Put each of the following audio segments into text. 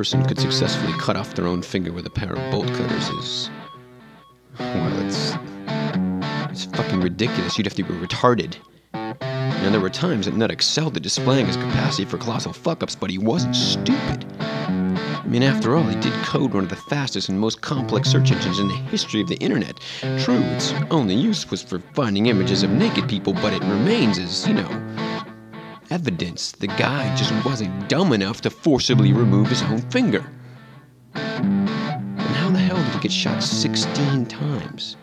person could successfully cut off their own finger with a pair of bolt cutters is... well, it's fucking ridiculous. You'd have to be retarded. Now, there were times that Nutt excelled at displaying his capacity for colossal fuck-ups, but he wasn't stupid. I mean, after all, he did code one of the fastest and most complex search engines in the history of the internet. True, its only use was for finding images of naked people, but it remains as, evidence the guy just wasn't dumb enough to forcibly remove his own finger. And how the hell did he get shot 16 times?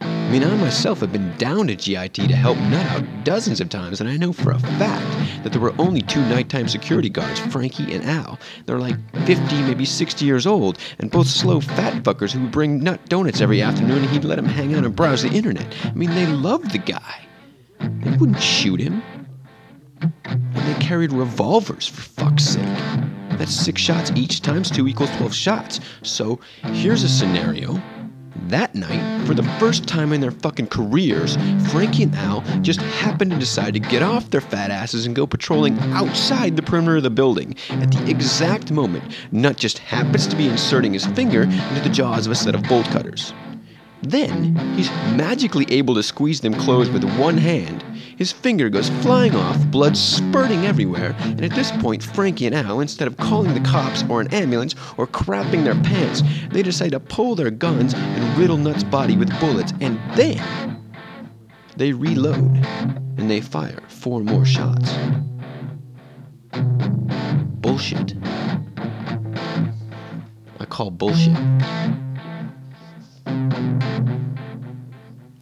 I mean, I myself have been down to GIT to help Nutt out dozens of times, and I know for a fact that there were only 2 nighttime security guards, Frankie and Al. They're like 50, maybe 60 years old, and both slow fat fuckers who would bring Nutt donuts every afternoon, and he'd let them hang out and browse the internet. I mean, they loved the guy. They wouldn't shoot him. And they carried revolvers, for fuck's sake. That's 6 shots each times 2 equals 12 shots. So, here's a scenario. That night, for the first time in their fucking careers, Frankie and Al just happened to decide to get off their fat asses and go patrolling outside the perimeter of the building. At the exact moment, Nutt just happens to be inserting his finger into the jaws of a set of bolt cutters. Then, he's magically able to squeeze them closed with one hand. His finger goes flying off, blood spurting everywhere, and at this point, Frankie and Al, instead of calling the cops or an ambulance or crapping their pants, they decide to pull their guns and riddle Nutt's body with bullets, and then they reload, and they fire 4 more shots. Bullshit. I call bullshit.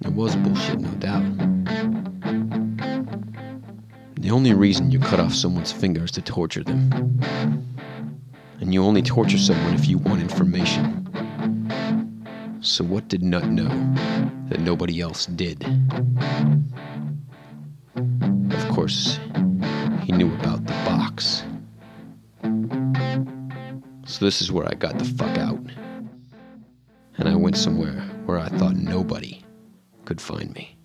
It was bullshit, no doubt. The only reason you cut off someone's finger is to torture them. And you only torture someone if you want information. So what did Nutt know that nobody else did? Of course, he knew about the box. So this is where I got the fuck out. And I went somewhere where I thought nobody could find me.